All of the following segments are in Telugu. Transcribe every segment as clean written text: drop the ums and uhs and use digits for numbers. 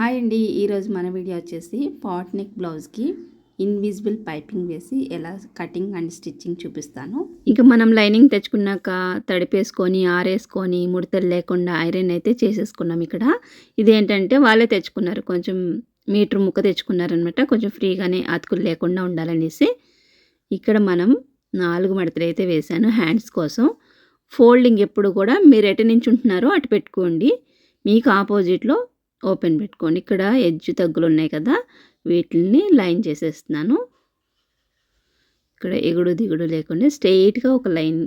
హాయ్ అండి. ఈరోజు మన వీడియో వచ్చేసి పాట్ నెక్ బ్లౌజ్కి ఇన్విజిబుల్ పైపింగ్ వేసి ఎలా కటింగ్ అండ్ స్టిచ్చింగ్ చూపిస్తాను. ఇంకా మనం లైనింగ్ తెచ్చుకున్నాక తడిపేసుకొని ఆరేసుకొని ముడతలు లేకుండా ఐరన్ అయితే చేసేసుకున్నాం. ఇక్కడ ఇదేంటంటే వాళ్ళే తెచ్చుకున్నారు, కొంచెం మీటర్ ముక్క తెచ్చుకున్నారనమాట, కొంచెం ఫ్రీగానే అతుకులు లేకుండా ఉండాలనేసి. ఇక్కడ మనం 4 మడతలు అయితే వేసాను హ్యాండ్స్ కోసం. ఫోల్డింగ్ ఎప్పుడు కూడా మీరు ఎటు నుంచి ఉంటున్నారో అటు పెట్టుకోండి, మీకు ఆపోజిట్లో ఓపెన్ పెట్టుకోండి. ఇక్కడ ఎడ్జ్ తగ్గులు ఉన్నాయి కదా, వీటిని లైన్ చేసేస్తున్నాను. ఇక్కడ ఎగుడు దిగుడు లేకుండా స్ట్రెయిట్గా ఒక లైన్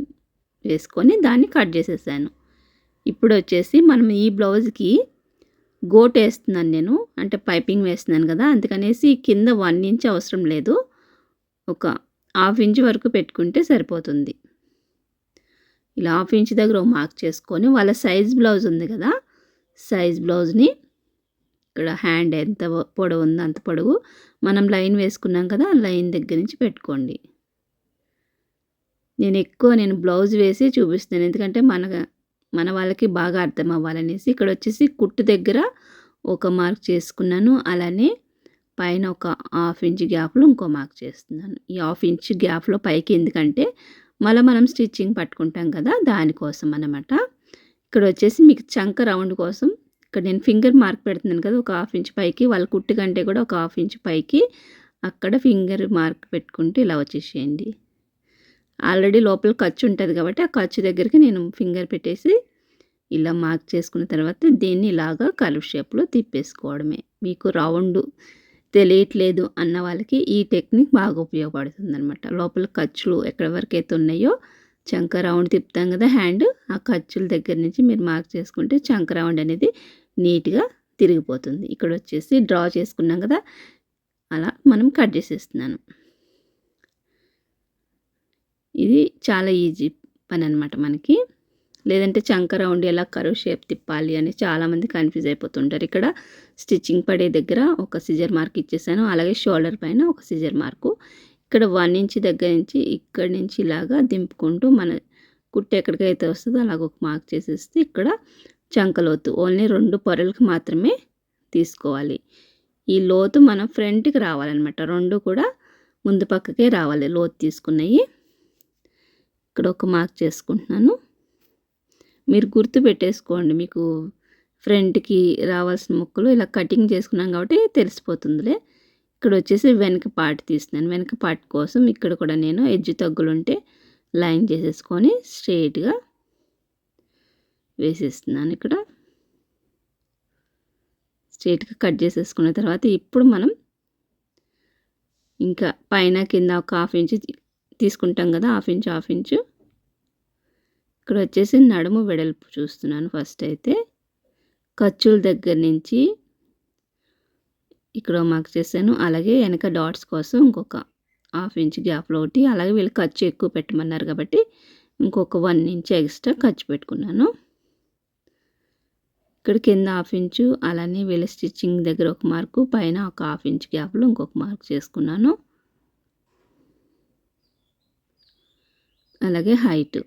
వేసుకొని దాన్ని కట్ చేసేసాను. ఇప్పుడు వచ్చేసి మనం ఈ బ్లౌజ్కి గోట్ వేస్తున్నాను నేను, అంటే పైపింగ్ వేస్తున్నాను కదా, అందుకనేసి కింద 1 ఇంచ్ అవసరం లేదు, ఒక 1/2 ఇంచ్ వరకు పెట్టుకుంటే సరిపోతుంది. ఇలా 1/2 ఇంచ్ దగ్గర మార్క్ చేసుకొని వాళ్ళ సైజ్ బ్లౌజ్ ఉంది కదా, సైజ్ బ్లౌజ్ని ఇక్కడ హ్యాండ్ ఎంత పొడవు ఉందో అంత పొడవు మనం లైన్ వేసుకున్నాం కదా, ఆ లైన్ దగ్గర నుంచి పెట్టుకోండి. నేను బ్లౌజ్ వేసి చూపిస్తాను, ఎందుకంటే మన వాళ్ళకి బాగా అర్థం అవ్వాలనేసి. ఇక్కడ వచ్చేసి కుట్టు దగ్గర ఒక మార్క్ చేసుకున్నాను, అలానే పైన ఒక 1/2 ఇంచ్ గ్యాప్లో ఇంకో మార్క్ చేస్తున్నాను. ఈ 1/2 ఇంచ్ గ్యాప్లో పైకి ఎందుకంటే మళ్ళీ మనం స్టిచ్చింగ్ పట్టుకుంటాం కదా, దానికోసం అన్నమాట. ఇక్కడ వచ్చేసి మీకు చంక రౌండ్ కోసం ఇక్కడ నేను ఫింగర్ మార్క్ పెడుతున్నాను కదా, ఒక 1/2 ఇంచ్ పైకి, వాళ్ళ కుట్టు కంటే కూడా ఒక 1/2 ఇంచ్ పైకి అక్కడ ఫింగర్ మార్క్ పెట్టుకుంటూ ఇలా వచ్చేసేయండి. ఆల్రెడీ లోపల ఖర్చు ఉంటుంది కాబట్టి ఆ ఖర్చు దగ్గరికి నేను ఫింగర్ పెట్టేసి ఇలా మార్క్ చేసుకున్న తర్వాత దీన్ని ఇలాగా కర్వ్ షేప్లో తిప్పేసుకోవడమే. మీకు రౌండ్ తెలియట్లేదు అన్న వాళ్ళకి ఈ టెక్నిక్ బాగా ఉపయోగపడుతుంది అనమాట. లోపల ఖర్చులు ఎక్కడి వరకు అయితే ఉన్నాయో చంక రౌండ్ తిప్పుతాం కదా హ్యాండ్, ఆ ఖర్చుల దగ్గర నుంచి మీరు మార్క్ చేసుకుంటే చంక రౌండ్ అనేది నీట్గా తిరిగిపోతుంది. ఇక్కడ వచ్చేసి డ్రా చేసుకున్నాం కదా, అలా మనం కట్ చేసేస్తున్నాను. ఇది చాలా ఈజీ పని అనమాట మనకి. లేదంటే చంక రౌండ్ ఎలా కర్వ్ షేప్ తిప్పాలి అని చాలామంది కన్ఫ్యూజ్ అయిపోతుంటారు. ఇక్కడ స్టిచ్చింగ్ పడే దగ్గర ఒక సిజర్ మార్క్ ఇచ్చేసాను, అలాగే షోల్డర్ పైన ఒక సిజర్ మార్కు. ఇక్కడ 1 ఇంచ్ దగ్గర నుంచి ఇక్కడి నుంచి ఇలాగా దింపుకుంటూ మన కుట్టు ఎక్కడికైతే వస్తుందో అలాగ ఒక మార్క్ చేసేస్తే ఇక్కడ చంకలోతు ఓన్లీ 2 పొరలకు మాత్రమే తీసుకోవాలి. ఈ లోతు మనం ఫ్రంట్కి రావాలన్నమాట, 2 కూడా ముందు పక్కకే రావాలి లోతు తీసుకున్నాయి. ఇక్కడ ఒక మార్క్ చేసుకుంటున్నాను, మీరు గుర్తు పెట్టేసుకోండి. మీకు ఫ్రంట్కి రావాల్సిన ముక్కలు ఇలా కటింగ్ చేసుకున్నాం కాబట్టి తెలిసిపోతుందిలే. ఇక్కడ వచ్చేసి వెనక పార్ట్ తీస్తున్నాను, వెనక పార్ట్ కోసం ఇక్కడ కూడా నేను ఎడ్జ్ తగ్గులుంటే లైన్ చేసేసుకొని స్ట్రెయిట్గా వేసేస్తున్నాను. ఇక్కడ స్ట్రెయిట్గా కట్ చేసేసుకున్న తర్వాత ఇప్పుడు మనం ఇంకా పైన కింద ఒక 1/2 ఇంచ్ తీసుకుంటాం కదా, 1/2 ఇంచ్ ఇక్కడ వచ్చేసి నడుము వెడల్పు చూస్తున్నాను. ఫస్ట్ అయితే ఖర్చుల దగ్గర నుంచి ఇక్కడ మార్క్ చేశాను, అలాగే వెనక డాట్స్ కోసం ఇంకొక 1/2 ఇంచ్ గ్యాప్లో ఒకటి, అలాగే వీళ్ళు ఖర్చు ఎక్కువ పెట్టమన్నారు కాబట్టి ఇంకొక 1 ఇంచ్ ఎక్స్ట్రా ఖర్చు పెట్టుకున్నాను. ఇక్కడ కింద 1/2 ఇంచు, అలానే వీళ్ళ స్టిచ్చింగ్ దగ్గర ఒక మార్కు, పైన ఒక 1/2 ఇంచ్ గ్యాప్లో ఇంకొక మార్క్ చేసుకున్నాను. అలాగే హైట్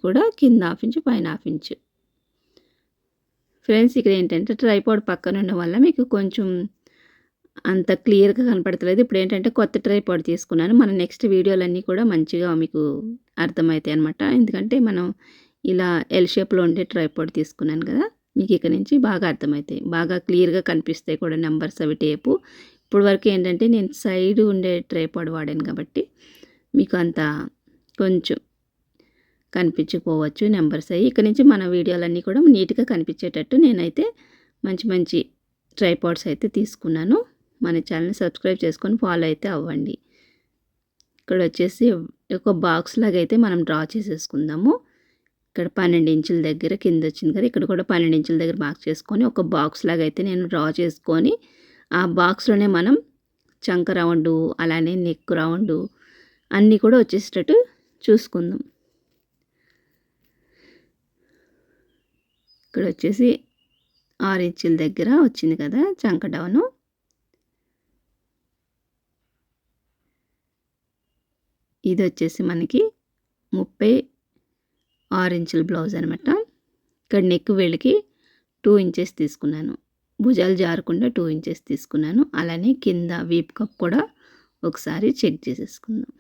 కూడా కింద 1/2 ఇంచు పైన 1/2 ఇంచు. ఫ్రెండ్స్ ఇక్కడ ఏంటంటే ట్రైపాడ్ పక్కన ఉండడం వల్ల మీకు కొంచెం అంత క్లియర్గా కనపడతలేదు. ఇప్పుడు ఏంటంటే కొత్త ట్రైపాడ్ తీసుకున్నాను, మన నెక్స్ట్ వీడియోలన్నీ కూడా మంచిగా మీకు అర్థమవుతాయి అనమాట. ఎందుకంటే మనం ఇలా ఎల్ షేప్లో ఉండే ట్రైపాడ్ తీసుకున్నాను కదా, మీకు ఇక్కడ నుంచి బాగా అర్థమవుతాయి, బాగా క్లియర్గా కనిపిస్తాయి కూడా నెంబర్స్ అవి టేపు. ఇప్పుడు వరకు ఏంటంటే నేను సైడ్ ఉండే ట్రైపాడ్ వాడాను కాబట్టి మీకు అంత కొంచెం కనిపించకపోవచ్చు నెంబర్స్ అయ్యి. ఇక్కడ నుంచి మన వీడియోలన్నీ కూడా నీట్గా కనిపించేటట్టు నేనైతే మంచి మంచి ట్రైపాడ్స్ అయితే తీసుకున్నాను. మన ఛానల్ని సబ్స్క్రైబ్ చేసుకొని ఫాలో అయితే అవ్వండి. ఇక్కడ వచ్చేసి ఒక బాక్స్ లాగా అయితే మనం డ్రా చేసేసుకుందాము. ఇక్కడ 12 ఇంచుల దగ్గర కింద వచ్చింది కదా, ఇక్కడ కూడా 12 ఇంచుల దగ్గర మార్క్ చేసుకొని ఒక బాక్స్ లాగా అయితే నేను డ్రా చేసుకొని ఆ బాక్స్లోనే మనం చంక రౌండు అలానే నెక్ రౌండు అన్నీ కూడా వచ్చేసేటట్టు చూసుకుందాం. ఇక్కడ వచ్చేసి 6 ఇంచుల దగ్గర వచ్చింది కదా చంక డౌను. ఇది వచ్చేసి మనకి 36 ఇంచుల బ్లౌజ్ అనమాట. ఇక్కడ నెక్ వెలికి 2 ఇంచెస్ తీసుకున్నాను. భుజాలు జారకుండా 2 ఇంచెస్ తీసుకున్నాను. అలానే కింద వీప్ కప్ కూడా ఒకసారి చెక్ చేసేసుకుందాం.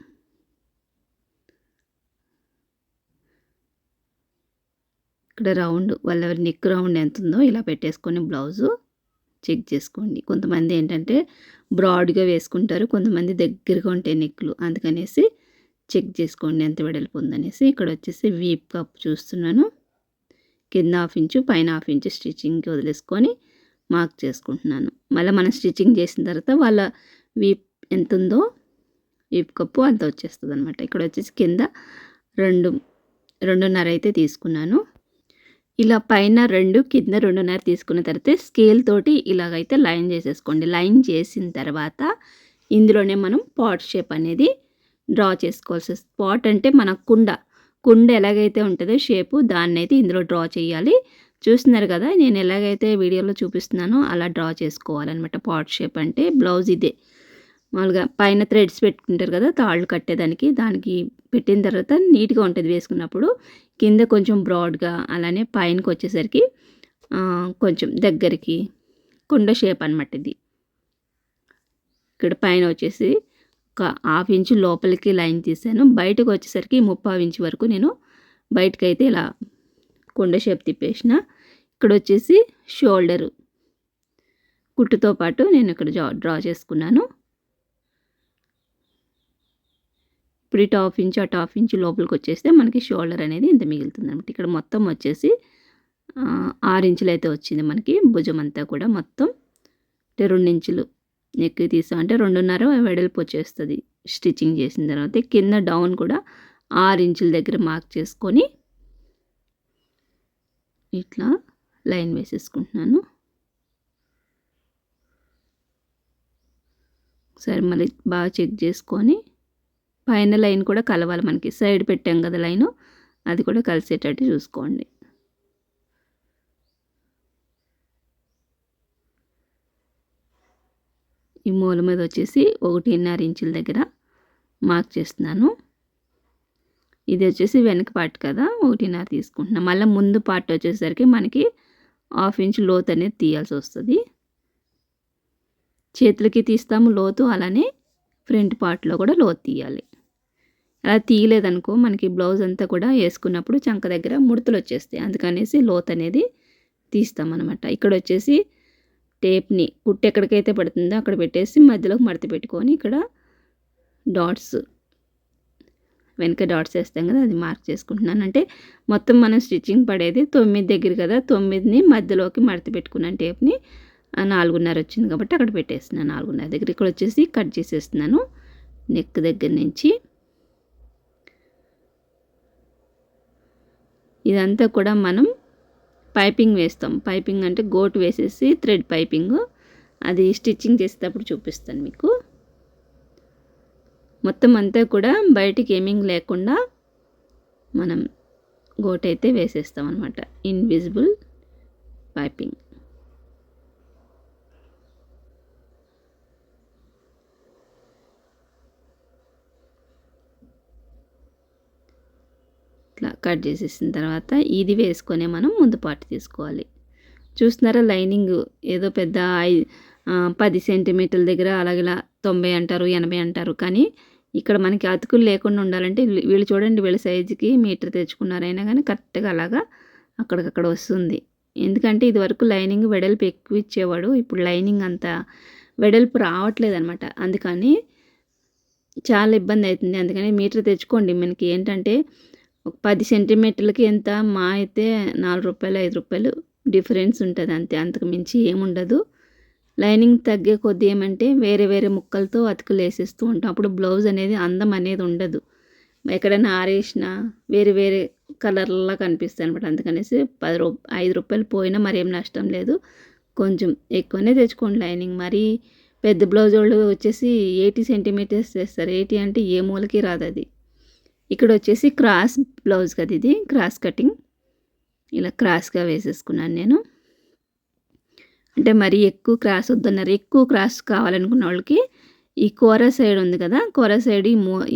ఇక్కడ రౌండ్ వాళ్ళ నెక్ రౌండ్ ఎంత ఉందో ఇలా పెట్టేసుకొని బ్లౌజు చెక్ చేసుకోండి. కొంతమంది ఏంటంటే బ్రాడ్గా వేసుకుంటారు, కొంతమంది దగ్గరగా ఉంటాయి నెక్లు, అందుకనేసి చెక్ చేసుకోండి ఎంత వెడల్పు ఉందనేసి. ఇక్కడ వచ్చేసి వీప్ కప్ చూస్తున్నాను. కింద 1/2 ఇంచు పైన 1/2 ఇంచు స్టిచ్చింగ్కి వదిలేసుకొని మార్క్ చేసుకుంటున్నాను. మళ్ళీ మనం స్టిచ్చింగ్ చేసిన తర్వాత వాళ్ళ వీప్ ఎంత ఉందో వీప్ కప్పు అంత వచ్చేస్తుంది అనమాట. ఇక్కడ వచ్చేసి కింద 2.5 అయితే తీసుకున్నాను. ఇలా పైన 2 కింద 2.5 తీసుకున్న తర్వాత స్కేల్ తోటి ఇలాగైతే లైన్ చేసేసుకోండి. లైన్ చేసిన తర్వాత ఇందులోనే మనం పాట్ షేప్ అనేది డ్రా చేసుకోవాల్సి వస్తుంది. పాట్ అంటే మన కుండ ఎలాగైతే ఉంటుందో షేపు దాన్ని అయితే ఇందులో డ్రా చేయాలి. చూస్తున్నారు కదా నేను ఎలాగైతే వీడియోలో చూపిస్తున్నానో అలా డ్రా చేసుకోవాలన్నమాట. పాట్ షేప్ అంటే బ్లౌజ్ ఇదే. మామూలుగా పైన థ్రెడ్స్ పెట్టుకుంటారు కదా తాళ్ళు కట్టేదానికి, దానికి పెట్టిన తర్వాత నీట్గా ఉంటుంది వేసుకున్నప్పుడు. కింద కొంచెం బ్రాడ్గా, అలానే పైనకి వచ్చేసరికి కొంచెం దగ్గరికి కుండ షేప్ అనమాట ఇది. ఇక్కడ పైన వచ్చేసి ఒక 1/2 ఇంచు లోపలికి లైన్ తీసాను. బయటకు వచ్చేసరికి 3/4 ఇంచు వరకు నేను బయటకైతే ఇలా కుండ షేప్ తిప్పేసిన. ఇక్కడ వచ్చేసి షోల్డరు కుట్టుతో పాటు నేను ఇక్కడ డ్రా చేసుకున్నాను. ఇప్పుడు ఇటు 1/2 ఇంచు అటు 1/2 ఇంచు లోపలికి వచ్చేస్తే మనకి షోల్డర్ అనేది ఇంత మిగులుతుంది అనమాట. ఇక్కడ మొత్తం వచ్చేసి 6 ఇంచులు అయితే వచ్చింది మనకి భుజం అంతా కూడా. మొత్తం 2 ఇంచులు నెక్ తీసాం అంటే 2.5 వెడల్పు వచ్చేస్తుంది స్టిచ్చింగ్ చేసిన తర్వాత. కింద డౌన్ కూడా 6 ఇంచుల దగ్గర మార్క్ చేసుకొని ఇట్లా లైన్ వేసేసుకుంటున్నాను. ఒకసారి మళ్ళీ బాగా చెక్ చేసుకొని పైన లైన్ కూడా కలవాలి మనకి. సైడ్ పెట్టాం కదా లైను, అది కూడా కలిసేటట్టు చూసుకోండి. ఈ మూల మీద వచ్చేసి 1.5 ఇంచుల దగ్గర మార్క్ చేస్తున్నాను. ఇది వచ్చేసి వెనక పార్ట్ కదా 1.5 తీసుకుంటున్నాను. మళ్ళీ ముందు పార్ట్ వచ్చేసరికి మనకి 1/2 ఇంచు లోతు అనేది తీయాల్సి వస్తుంది. చేతులకి తీస్తాము లోతు, అలానే ఫ్రంట్ పార్ట్లో కూడా లోతు తీయాలి. అలా తీయలేదనుకో మనకి బ్లౌజ్ అంతా కూడా వేసుకున్నప్పుడు చంక దగ్గర ముడతలు వచ్చేస్తాయి. అందుకనేసి లోతు అనేది తీస్తామన్నమాట. ఇక్కడ వచ్చేసి టేప్ని కుట్టు ఎక్కడికైతే పడుతుందో అక్కడ పెట్టేసి మధ్యలోకి మడత పెట్టుకొని ఇక్కడ డాట్స్ వెనక డాట్స్ వేస్తాం కదా అది మార్క్ చేసుకుంటున్నాను. అంటే మొత్తం మనం స్టిచ్చింగ్ పడేది 9 దగ్గర కదా, 9ని మధ్యలోకి మడత పెట్టుకున్నాను టేప్ని. 4.5 వచ్చింది కాబట్టి అక్కడ పెట్టేస్తున్నాను 4.5 దగ్గర. ఇక్కడ వచ్చేసి కట్ చేసేస్తున్నాను నెక్ దగ్గర నుంచి. ఇదంతా కూడా మనం పైపింగ్ వేస్తాం. పైపింగ్ అంటే గోటు వేసేసి థ్రెడ్ పైపింగ్, అది స్టిచ్చింగ్ చేసేటప్పుడు చూపిస్తాను మీకు. మొత్తం అంతా కూడా బయటికి ఏమింగ్ లేకుండా మనం గోటు అయితే వేసేస్తాం అనమాట. Invisible piping. ఇట్లా కట్ చేసేసిన తర్వాత ఇది వేసుకొని మనం ముందు పార్ట్ తీసుకోవాలి. చూస్తున్నారా లైనింగ్ ఏదో పెద్ద 10 సెంటీమీటర్ల దగ్గర అలాగేలా 90 అంటారు 80 అంటారు. కానీ ఇక్కడ మనకి అతుకులు లేకుండా ఉండాలంటే వీళ్ళు చూడండి వీళ్ళ సైజుకి మీటర్ తెచ్చుకున్నారైనా కానీ కరెక్ట్గా అలాగా అక్కడికక్కడ వస్తుంది. ఎందుకంటే ఇదివరకు లైనింగ్ వెడల్పు ఎక్కువ ఇచ్చేవాడు, ఇప్పుడు లైనింగ్ అంత వెడల్పు రావట్లేదు అనమాట. అందుకని చాలా ఇబ్బంది అవుతుంది. అందుకని మీటర్ తెచ్చుకోండి. మనకి ఏంటంటే ఒక 10 సెంటీమీటర్లకి ఎంత మా అయితే ₹4 ₹5 డిఫరెన్స్ ఉంటుంది అంతే, అంతకు మించి ఏముండదు. లైనింగ్ తగ్గే కొద్దీ ఏమంటే వేరే వేరే ముక్కలతో అతుకులు వేసేస్తూ ఉంటాం. అప్పుడు బ్లౌజ్ అనేది అందం అనేది ఉండదు. ఎక్కడైనా ఆరేసినా వేరే వేరే కలర్లా కనిపిస్తాయి అనమాట. అందుకనేసి ₹5 పోయినా మరేం నష్టం లేదు. కొంచెం ఎక్కువనే తెచ్చుకోండి లైనింగ్. మరి పెద్ద బ్లౌజ్ వాళ్ళు వచ్చేసి 80 సెంటీమీటర్స్ చేస్తారు. 80 అంటే ఏ మూలకి రాదు అది. ఇక్కడ వచ్చేసి క్రాస్ బ్లౌజ్ కదా ఇది, క్రాస్ కటింగ్. ఇలా క్రాస్గా వేసేసుకున్నాను నేను. అంటే మరీ ఎక్కువ క్రాస్ వద్దన్నారు. ఎక్కువ క్రాస్ కావాలనుకున్న వాళ్ళకి ఈ కోరా సైడ్ ఉంది కదా, కోరా సైడ్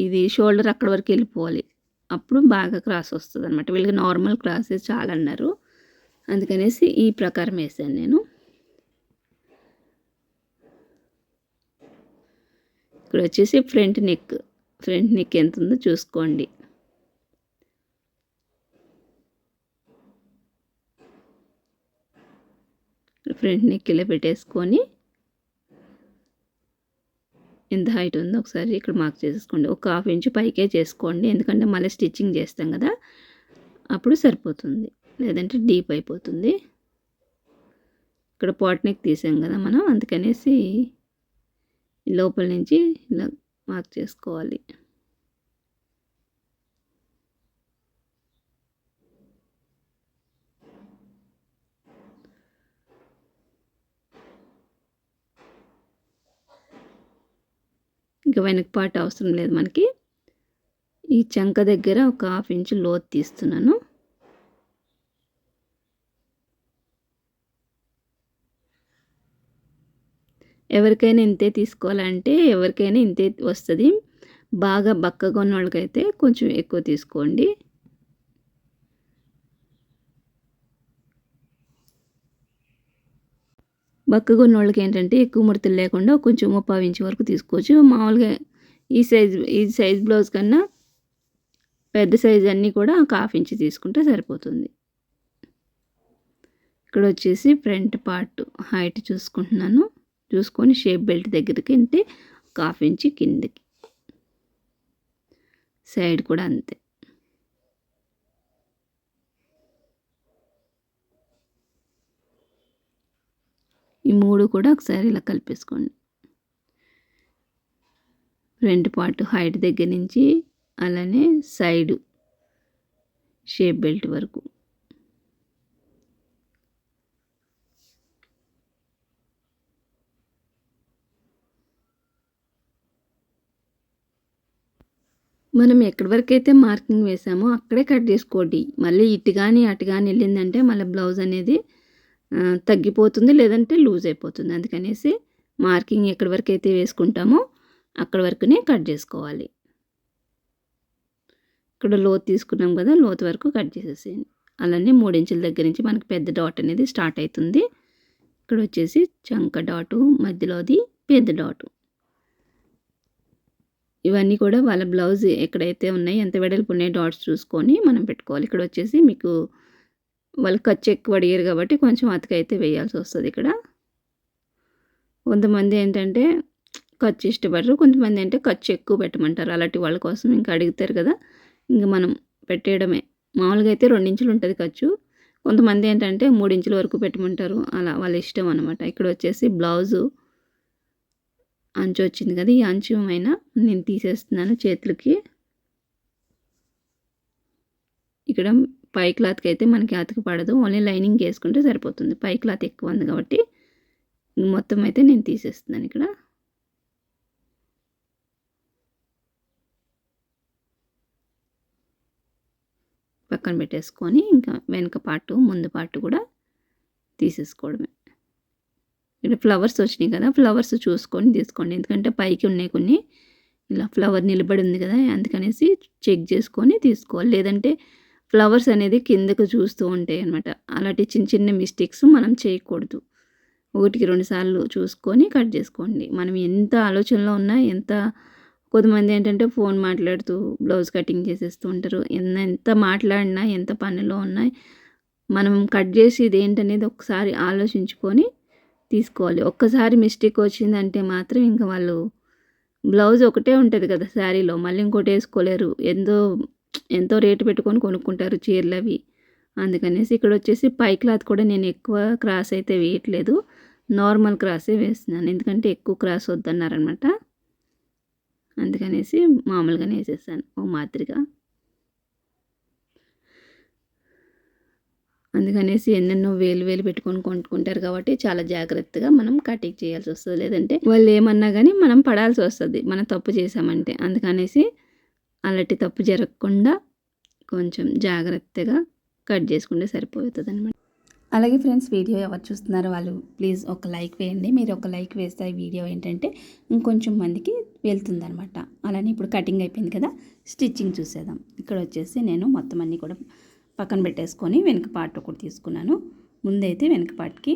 ఇది షోల్డర్ అక్కడ వరకు వెళ్ళిపోవాలి. అప్పుడు బాగా క్రాస్ వస్తుంది అనమాట. వీళ్ళకి నార్మల్ క్రాసెస్ చాలా అన్నారు. అందుకనేసి ఈ ప్రకారం వేసాను నేను. ఇక్కడ వచ్చేసి ఫ్రంట్ నెక్ ఎంత ఉందో చూసుకోండి. ఫ్రంట్ నెక్ ఇలా పెట్టేసుకొని ఎంత హైట్ ఉందో ఒకసారి ఇక్కడ మార్క్ చేసేసుకోండి. ఒక 1/2 ఇంచు పైకే చేసుకోండి, ఎందుకంటే మళ్ళీ స్టిచ్చింగ్ చేస్తాం కదా, అప్పుడు సరిపోతుంది, లేదంటే డీప్ అయిపోతుంది. ఇక్కడ పాట్ నెక్ తీసాం కదా మనం, అందుకనేసి లోపల నుంచి ఇలా మార్క్ చేసుకోవాలి. ఇంకా వెనక పార్ట్ అవసరం లేదు మనకి. ఈ చంక దగ్గర ఒక 1/2 ఇంచు లోతు తీస్తున్నాను. ఎవరికైనా ఇంతే తీసుకోవాలంటే ఎవరికైనా ఇంతే వస్తుంది. బాగా బక్కగా ఉన్న వాళ్ళకైతే కొంచెం ఎక్కువ తీసుకోండి. బక్కగా ఉన్న వాళ్ళకి ఏంటంటే ఎక్కువ ముడతలు లేకుండా కొంచెం 1/2 ఇంచు వరకు తీసుకోవచ్చు. మామూలుగా ఈ సైజ్ బ్లౌజ్ కన్నా పెద్ద సైజ్ అన్నీ కూడా ఒక 1/2 ఇంచు తీసుకుంటే సరిపోతుంది. ఇక్కడ వచ్చేసి ఫ్రంట్ పార్ట్ హైట్ చూసుకుంటున్నాను. చూసుకొని షేప్ బెల్ట్ దగ్గరికి అంటే ఒక 1/2 ఇంచు కిందకి, సైడ్ కూడా అంతే. ఈ 3 కూడా ఒకసారి ఇలా కలిపేసుకోండి. ఫ్రంట్ పార్ట్ హైట్ దగ్గర నుంచి అలానే సైడు షేప్ బెల్ట్ వరకు. మనం ఎక్కడి వరకు అయితే మార్కింగ్ వేసామో అక్కడే కట్ చేసుకోండి. మళ్ళీ ఇటు కానీ అటు కానీ వెళ్ళిందంటే మళ్ళీ బ్లౌజ్ అనేది తగ్గిపోతుంది, లేదంటే లూజ్ అయిపోతుంది. అందుకనేసి మార్కింగ్ ఎక్కడి వరకు అయితే వేసుకుంటామో అక్కడి వరకునే కట్ చేసుకోవాలి. ఇక్కడ లోతు తీసుకున్నాం కదా, లోతు వరకు కట్ చేసేసేయండి. అలానే 3 ఇంచుల దగ్గర నుంచి మనకి పెద్ద డాట్ అనేది స్టార్ట్ అవుతుంది. ఇక్కడ వచ్చేసి చంక డాటు, మధ్యలోది పెద్ద డాటు. ఇవన్నీ కూడా వాళ్ళ బ్లౌజ్ ఎక్కడైతే ఉన్నాయి, ఎంత వెడల్పు ఉన్నాయి డాట్స్ చూసుకొని మనం పెట్టుకోవాలి. ఇక్కడ వచ్చేసి మీకు వాళ్ళు ఖర్చు ఎక్కువ అడిగారు కాబట్టి కొంచెం అతకైతే వేయాల్సి వస్తుంది. ఇక్కడ కొంతమంది ఏంటంటే ఖర్చు ఇష్టపడరు, కొంతమంది అంటే ఖర్చు ఎక్కువ పెట్టమంటారు. అలాంటి వాళ్ళ కోసం ఇంకా అడుగుతారు కదా, ఇంకా మనం పెట్టేయడమే. మామూలుగా అయితే 2 ఇంచులు ఉంటుంది ఖర్చు, కొంతమంది ఏంటంటే 3 ఇంచుల వరకు పెట్టమంటారు. అలా వాళ్ళ ఇష్టం అనమాట. ఇక్కడ వచ్చేసి బ్లౌజు అంచు వచ్చింది కదా, ఈ అంచు అయినా నేను తీసేస్తున్నాను చేతులకి. ఇక్కడ పై క్లాత్కి అయితే మనకి అతుకు పడదు, ఓన్లీ లైనింగ్ వేసుకుంటే సరిపోతుంది. పై క్లాత్ ఎక్కువ ఉంది కాబట్టి మొత్తం అయితే నేను తీసేస్తున్నాను. ఇక్కడ పక్కన పెట్టేసుకొని ఇంకా వెనక పార్టు ముందు పార్టు కూడా తీసేసుకోవడమే. ఇక్కడ ఫ్లవర్స్ వచ్చినాయి కదా, ఫ్లవర్స్ చూసుకొని తీసుకోండి, ఎందుకంటే పైకి ఉన్నాయి కొన్ని, ఇలా ఫ్లవర్ నిలబడి ఉంది కదా, అందుకనేసి చెక్ చేసుకొని తీసుకోవాలి. లేదంటే ఫ్లవర్స్ అనేది కిందకు చూస్తూ ఉంటాయి అన్నమాట. అలాంటి చిన్న చిన్న మిస్టేక్స్ మనం చేయకూడదు. 1కి 2 సార్లు చూసుకొని కట్ చేసుకోండి. మనం ఎంత ఆలోచనలో ఉన్నా, కొంతమంది ఏంటంటే ఫోన్ మాట్లాడుతూ బ్లౌజ్ కటింగ్ చేసేస్తూ ఉంటారు. ఎంత మాట్లాడినా, ఎంత పనిలో ఉన్నా మనం కట్ చేసి ఇది ఏంటనేది ఒకసారి ఆలోచించుకొని తీసుకోవాలి. ఒక్కసారి మిస్టేక్ వచ్చిందంటే మాత్రం ఇంకా వాళ్ళు బ్లౌజ్ ఒకటే ఉంటుంది కదా శారీలో, మళ్ళీ ఇంకోటి వేసుకోలేరు. ఎంతో రేటు పెట్టుకొని కొనుక్కుంటారు చీరలు అవి. అందుకనేసి ఇక్కడ వచ్చేసి పై క్లాత్ కూడా నేను ఎక్కువ క్రాస్ అయితే వేయట్లేదు, నార్మల్ క్రాసే వేస్తున్నాను, ఎందుకంటే ఎక్కువ క్రాస్ వద్దన్నారనమాట. అందుకనేసి మామూలుగానే వేసేసాను ఓ మాదిరిగా. అందుకనేసి ఎన్నెన్నో వేలు పెట్టుకొని కొనుక్కుంటారు కాబట్టి చాలా జాగ్రత్తగా మనం కటింగ్ చేయాల్సి వస్తుంది, లేదంటే వాళ్ళు ఏమన్నా కానీ మనం పడాల్సి వస్తుంది మనం తప్పు చేసామంటే. అందుకనేసి అలాంటి తప్పు జరగకుండా కొంచెం జాగ్రత్తగా కట్ చేసుకుంటే సరిపోతుంది అనమాట. అలాగే ఫ్రెండ్స్, వీడియో ఎవరు చూస్తున్నారో వాళ్ళు ప్లీజ్ ఒక లైక్ వేయండి. మీరు ఒక లైక్ వేస్తే ఈ వీడియో ఏంటంటే ఇంకొంచెం మందికి వెళ్తుందనమాట. అలానే ఇప్పుడు కటింగ్ అయిపోయింది కదా, స్టిచ్చింగ్ చూసేద్దాం. ఇక్కడ వచ్చేసి నేను మొత్తం అన్నీ కూడా పక్కన పెట్టేసుకొని వెనక పార్ట్ ఒకటి తీసుకున్నాను. ముందైతే వెనక పార్ట్కి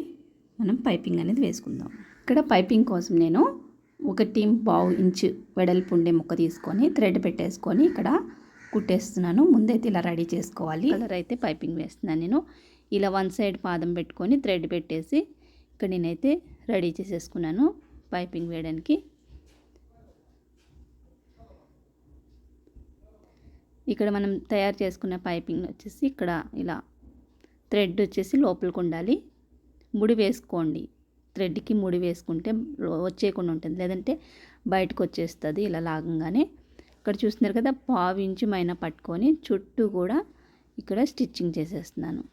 మనం పైపింగ్ అనేది వేసుకుందాం. ఇక్కడ పైపింగ్ కోసం నేను 1.5 ఇంచు వెడల్పు ఉండే ముక్క తీసుకొని థ్రెడ్ పెట్టేసుకొని ఇక్కడ కుట్టేస్తున్నాను. ముందైతే ఇలా రెడీ చేసుకోవాలి. కలర్ అయితే పైపింగ్ వేస్తున్నాను నేను. ఇలా వన్ సైడ్ పాదం పెట్టుకొని థ్రెడ్ పెట్టేసి ఇక్కడ నేనైతే రెడీ చేసేసుకున్నాను పైపింగ్ వేయడానికి. ఇక్కడ మనం తయారు చేసుకున్న పైపింగ్ వచ్చేసి ఇక్కడ ఇలా థ్రెడ్ వచ్చేసి లోపలికి ఉండాలి. ముడి వేసుకోండి, థ్రెడ్కి ముడి వేసుకుంటే వచ్చేయకుండా ఉంటుంది, లేదంటే బయటకు వచ్చేస్తుంది ఇలా లాగంగానే. ఇక్కడ చూస్తున్నారు కదా, 1/2 ఇంచు మైన పట్టుకొని చుట్టూ కూడా ఇక్కడ స్టిచ్చింగ్ చేసేస్తున్నాను.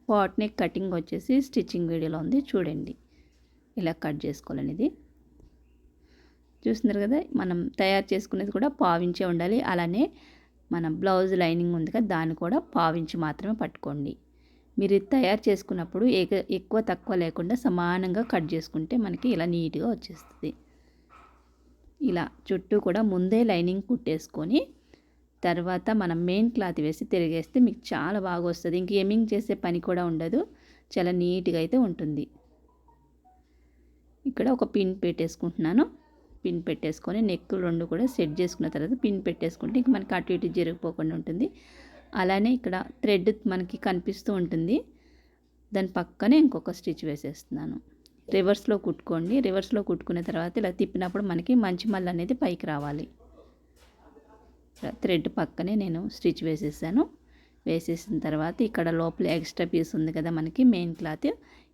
పాట్ నెక్ కటింగ్ వచ్చేసి స్టిచ్చింగ్ వీడియోలో ఉంది, చూడండి ఇలా కట్ చేసుకోవాలనేది. చూస్తున్నారు కదా, మనం తయారు చేసుకునేది కూడా 1/2 ఇంచే ఉండాలి. అలానే మన బ్లౌజ్ లైనింగ్ ఉంది కదా, దాన్ని కూడా 1/2 ఇంచు మాత్రమే పట్టుకోండి. మీరు తయారు చేసుకున్నప్పుడు ఎక్కువ తక్కువ లేకుండా సమానంగా కట్ చేసుకుంటే మనకి ఇలా నీట్గా వచ్చేస్తుంది. ఇలా చుట్టూ కూడా ముందే లైనింగ్ కుట్టేసుకొని తర్వాత మనం మెయిన్ క్లాత్ వేసి తిరిగేస్తే మీకు చాలా బాగా వస్తుంది. ఇంక ఎమ్మింగ్ చేసే పని కూడా ఉండదు, చాలా నీట్గా అయితే ఉంటుంది. ఇక్కడ ఒక పిన్ పెట్టేసుకుంటున్నాను. పిన్ పెట్టేసుకొని నెక్ 2 కూడా సెట్ చేసుకున్న తర్వాత పిన్ పెట్టేసుకుంటే ఇంక మనకి అటు ఇటు జరిగిపోకుండా ఉంటుంది. అలానే ఇక్కడ థ్రెడ్ మనకి కనిపిస్తూ ఉంటుంది, దాని పక్కనే ఇంకొక స్టిచ్ వేసేస్తున్నాను. రివర్స్లో కుట్టుకోండి. రివర్స్లో కుట్టుకున్న తర్వాత ఇలా తిప్పినప్పుడు మనకి మంచి మల్ల అనేది పైకి రావాలి. థ్రెడ్ పక్కనే నేను స్టిచ్ వేసేసాను. వేసేసిన తర్వాత ఇక్కడ లోపల ఎక్స్ట్రా పీస్ ఉంది కదా మనకి మెయిన్ క్లాత్,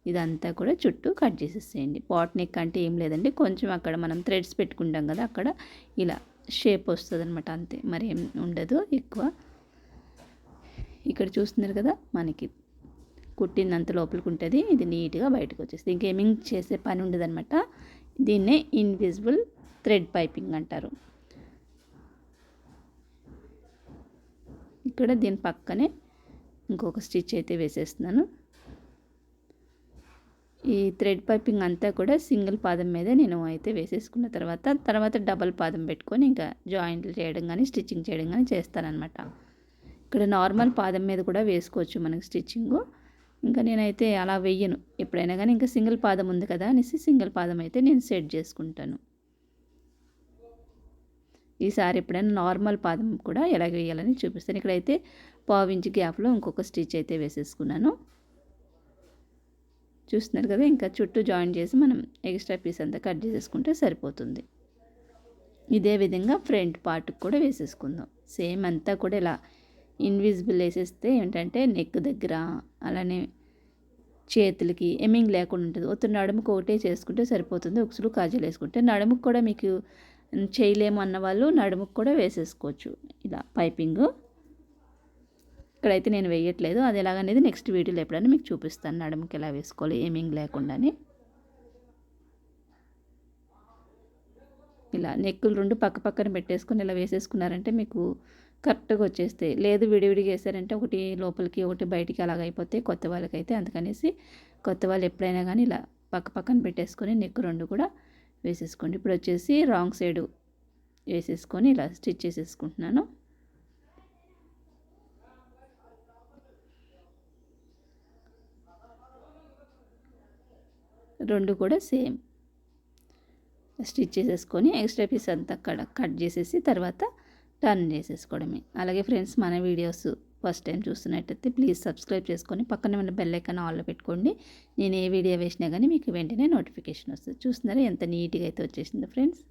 ఇదంతా కూడా చుట్టూ కట్ చేసేసేయండి. పాట్ నెక్ అంటే ఏం లేదండి, కొంచెం అక్కడ మనం థ్రెడ్స్ పెట్టుకుంటాం కదా, అక్కడ ఇలా షేప్ వస్తుంది అనమాట, అంతే, మరి ఏం ఉండదు ఎక్కువ. ఇక్కడ చూస్తున్నారు కదా, మనకి కుట్టినంత లోపలికి ఉంటుంది, ఇది నీట్గా బయటకు వచ్చేస్తుంది. ఇంకేమింగ్ చేసే పని ఉండదు అనమాట. దీన్నే ఇన్విజిబుల్ థ్రెడ్ పైపింగ్ అంటారు. ఇక్కడ దీని పక్కనే ఇంకొక స్టిచ్ అయితే వేసేస్తున్నాను. ఈ థ్రెడ్ పైపింగ్ అంతా కూడా సింగిల్ పాదం మీద నేను అయితే వేసేసుకున్న తర్వాత డబల్ పాదం పెట్టుకొని ఇంకా జాయింట్లు చేయడం కానీ స్టిచ్చింగ్ చేయడం కానీ చేస్తానన్నమాట. ఇక్కడ నార్మల్ పాదం మీద కూడా వేసుకోవచ్చు మనకి స్టిచ్చింగు. ఇంకా నేనైతే అలా వెయ్యను ఎప్పుడైనా కానీ, ఇంకా సింగిల్ పాదం ఉంది కదా అనేసి సింగిల్ పాదం అయితే నేను సెట్ చేసుకుంటాను. ఈసారి ఎప్పుడైనా నార్మల్ పాదం కూడా ఎలా వేయాలని చూపిస్తాను. ఇక్కడైతే 1/2 ఇంచు గ్యాప్లో ఇంకొక స్టిచ్ అయితే వేసేసుకున్నాను. చూస్తున్నారు కదా, ఇంకా చుట్టూ జాయిన్ చేసి మనం ఎక్స్ట్రా పీస్ అంతా కట్ చేసేసుకుంటే సరిపోతుంది. ఇదే విధంగా ఫ్రంట్ పార్ట్కి కూడా వేసేసుకుందాం. సేమ్ అంతా కూడా ఇలా ఇన్విజిబుల్ వేసేస్తే ఏంటంటే నెక్ దగ్గర అలానే చేతులకి ఎమ్మింగ్ లేకుండా ఉంటుంది. నడుముకు ఒకటే చేసుకుంటే సరిపోతుంది. ఉక్సులు కాజాలు వేసుకుంటే నడుముకు కూడా మీకు చేయలేము అన్న వాళ్ళు నడుముకు కూడా వేసేసుకోవచ్చు ఇలా పైపింగ్. ఇక్కడైతే నేను వేయట్లేదు, అది ఎలాగనేది నెక్స్ట్ వీడియోలో ఎప్పుడైనా మీకు చూపిస్తాను, నడుముకి ఎలా వేసుకోవాలి ఎమ్మింగ్ లేకుండానే. ఇలా నెక్కులు 2 పక్కన పెట్టేసుకొని ఇలా వేసేసుకున్నారంటే మీకు కరెక్ట్గా వచ్చేస్తాయి. లేదు విడివిడిగా వేసారంటే ఒకటి లోపలికి ఒకటి బయటికి అలాగ అయిపోతే కొత్త వాళ్ళకైతే. అందుకనేసి కొత్త వాళ్ళు ఎప్పుడైనా కానీ ఇలా పక్కన పెట్టేసుకొని నెక్ 2 కూడా వేసేసుకోండి. ఇప్పుడు వచ్చేసి రాంగ్ సైడ్ వేసేసుకొని ఇలా స్టిచ్ చేసేసుకుంటున్నాను. రెండు కూడా సేమ్ స్టిచ్ చేసేసుకొని ఎక్స్ట్రా పీస్ అంతా కట్ చేసేసి తర్వాత టర్న్ చేసేసుకోవడమే. అలాగే ఫ్రెండ్స్, మన వీడియోస్ ఫస్ట్ టైం చూస్తున్నట్టయితే ప్లీజ్ సబ్స్క్రైబ్ చేసుకొని పక్కనే ఉన్న బెల్ ఐకాన్ ఆన్లో పెట్టుకోండి. నేను ఏ వీడియో వేసినా కానీ మీకు వెంటనే నోటిఫికేషన్ వస్తుంది. చూస్తున్నారా ఎంత నీట్గా అయితే వచ్చేసిందో ఫ్రెండ్స్.